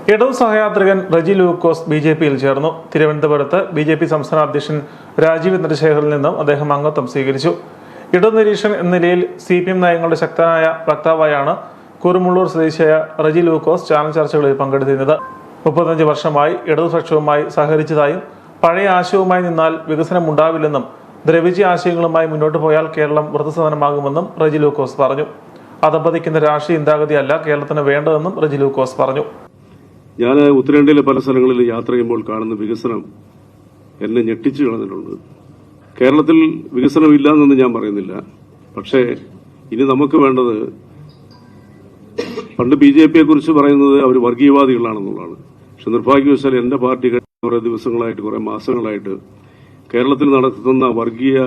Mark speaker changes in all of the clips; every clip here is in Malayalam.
Speaker 1: ഇടതു സഹയാത്രികൻ റജി ലൂക്കോസ് ബിജെപിയിൽ ചേർന്നു. തിരുവനന്തപുരത്ത് ബിജെപി സംസ്ഥാന അധ്യക്ഷൻ രാജീവ് ചന്ദ്രശേഖറിൽ നിന്നും അദ്ദേഹം അംഗത്വം സ്വീകരിച്ചു. ഇടതു നിരീക്ഷകൻ എന്ന നിലയിൽ CPM നയങ്ങളുടെ ശക്തനായ വക്താവായാണ് കുരുമുള്ളൂർ സ്വദേശിയായ റജി ലൂക്കോസ് ചാനൽ ചർച്ചകളിൽ പങ്കെടുത്തിരുന്നത്. 35 വർഷമായി ഇടതുപക്ഷവുമായി സഹകരിച്ചതായും പഴയ ആശയവുമായി നിന്നാൽ വികസനം ഉണ്ടാവില്ലെന്നും ദ്രവിച്ച ആശയങ്ങളുമായി മുന്നോട്ട് പോയാൽ കേരളം വൃദ്ധസദനമാകുമെന്നും റജി ലൂക്കോസ് പറഞ്ഞു. അധപതിക്കുന്ന രാഷ്ട്രീയ ചിന്താഗതിയല്ല കേരളത്തിന് വേണ്ടതെന്നും റജി ലൂക്കോസ് പറഞ്ഞു.
Speaker 2: ഞാൻ ഉത്തരേന്ത്യയിലെ പല സ്ഥലങ്ങളിൽ യാത്ര ചെയ്യുമ്പോൾ കാണുന്ന വികസനം എന്നെ ഞെട്ടിച്ചു കളഞ്ഞിട്ടുണ്ട്. കേരളത്തിൽ വികസനമില്ല എന്നൊന്നും ഞാൻ പറയുന്നില്ല. പക്ഷേ ഇനി നമുക്ക് വേണ്ടത്, പണ്ട് BJPയെ കുറിച്ച് പറയുന്നത് അവർ വർഗീയവാദികളാണെന്നുള്ളതാണ്. പക്ഷെ നിർഭാഗ്യവശാൽ എന്റെ പാർട്ടി കുറെ ദിവസങ്ങളായിട്ട്, കുറെ മാസങ്ങളായിട്ട് കേരളത്തിൽ നടത്തുന്ന വർഗീയ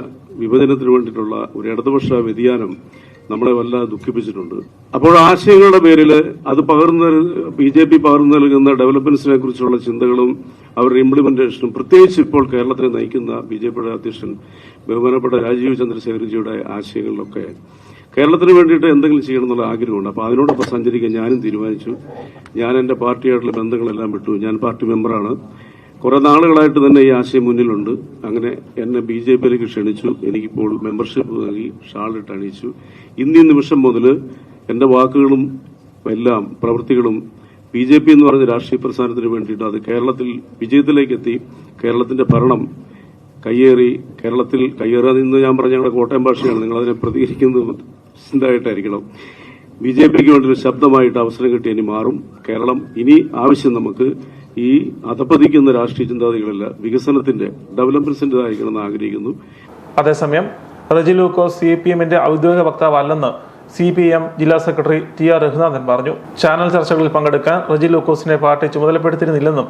Speaker 2: വിഭജനത്തിന് വേണ്ടിയിട്ടുള്ള ഒരു ഇടതുപക്ഷ വ്യതിയാനം നമ്മളെ വല്ലാതെ ദുഃഖിപ്പിച്ചിട്ടുണ്ട്. അപ്പോൾ ആശയങ്ങളുടെ പേരിൽ അത് BJP പകർന്നു നൽകുന്ന ഡെവലപ്മെന്റ്സിനെ കുറിച്ചുള്ള ചിന്തകളും അവരുടെ ഇംപ്ലിമെന്റേഷനും, പ്രത്യേകിച്ച് ഇപ്പോൾ കേരളത്തെ നയിക്കുന്ന BJPയുടെ അധ്യക്ഷൻ ബഹുമാനപ്പെട്ട രാജീവ് ചന്ദ്രശേഖർജിയുടെ ആശയങ്ങളിലൊക്കെ കേരളത്തിന് വേണ്ടിയിട്ട് എന്തെങ്കിലും ചെയ്യണം എന്നുള്ള ആഗ്രഹമുണ്ട്. അപ്പോൾ അതിനോടൊപ്പം സഞ്ചരിക്കാൻ ഞാനും തീരുമാനിച്ചു. ഞാൻ എന്റെ പാർട്ടിയായിട്ടുള്ള ബന്ധങ്ങളെല്ലാം വിട്ടു. ഞാൻ പാർട്ടി മെമ്പറാണ്. കുറെ നാളുകളായിട്ട് തന്നെ ഈ ആശയം മുന്നിലുണ്ട്. അങ്ങനെ എന്നെ BJPയിലേക്ക് ക്ഷണിച്ചു. എനിക്കിപ്പോൾ മെമ്പർഷിപ്പ് നൽകി, ഷാളിട്ട് അണിയിച്ചു. ഇന്നീ നിമിഷം മുതൽ എന്റെ വാക്കുകളും എല്ലാം പ്രവൃത്തികളും BJP എന്ന് പറഞ്ഞ രാഷ്ട്രീയ പ്രസ്ഥാനത്തിന് വേണ്ടിയിട്ട് അത് കേരളത്തിൽ വിജയത്തിലേക്ക് എത്തി, കേരളത്തിന്റെ ഭരണം കയ്യേറി, കേരളത്തിൽ കയ്യേറാതെന്ന് ഞാൻ പറഞ്ഞ ഞങ്ങളുടെ കോട്ടയം ഭാഷയാണ്, നിങ്ങൾ അതിനെ പ്രതികരിക്കുന്നത് ചിന്തയായിട്ടായിരിക്കണം. BJPക്ക് വേണ്ടി ഒരു ശബ്ദമായിട്ട് അവസരം കിട്ടി ഇനി മാറും കേരളം. ഇനി ആവശ്യം നമുക്ക് ഈ അധപതിക്കുന്ന രാഷ്ട്രീയ ചിന്താഗതികളല്ല, വികസനത്തിന്റെ, ഡെവലപ്മെന്റ്സിന്റേതായിരിക്കണമെന്ന് ആഗ്രഹിക്കുന്നു.
Speaker 1: അതേസമയം റജി ലൂക്കോസ് CPMന്റെ ഔദ്യോഗിക വക്താവല്ലെന്ന് CPM ജില്ലാ സെക്രട്ടറി TR രഘുനാഥൻ പറഞ്ഞു. ചാനൽ ചർച്ചകളിൽ പങ്കെടുക്കാൻ റജി ലൂക്കോസിനെ പാർട്ടി ചുമതലപ്പെടുത്തിയിരുന്നില്ലെന്നും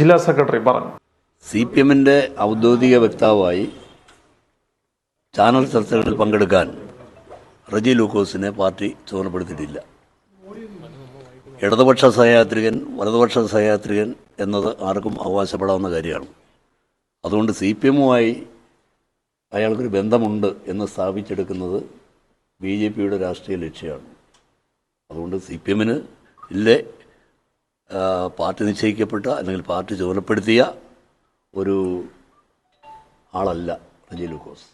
Speaker 1: ജില്ലാ സെക്രട്ടറി പറഞ്ഞു.
Speaker 3: CPMന്റെ ഔദ്യോഗിക വക്താവായി ചാനൽ ചർച്ചകളിൽ പങ്കെടുക്കാൻ റജി ലൂക്കോസിനെ പാർട്ടി ചുമതലപ്പെടുത്തിയിട്ടില്ല. ഇടതുപക്ഷ സഹയാത്രികൻ, വലതുപക്ഷ സഹയാത്രികൻ എന്നത് ആർക്കും അവകാശപ്പെടാവുന്ന കാര്യമാണ്. അതുകൊണ്ട് CPMുമായി അയാൾക്കൊരു ബന്ധമുണ്ട് എന്ന് സ്ഥാപിച്ചെടുക്കുന്നത് BJPയുടെ രാഷ്ട്രീയ ലക്ഷ്യമാണ്. അതുകൊണ്ട് CPMന് പാർട്ടി നിശ്ചയിക്കപ്പെട്ട അല്ലെങ്കിൽ പാർട്ടി ചുമതലപ്പെടുത്തിയ ഒരു ആളല്ല റജി ലൂക്കോസ്.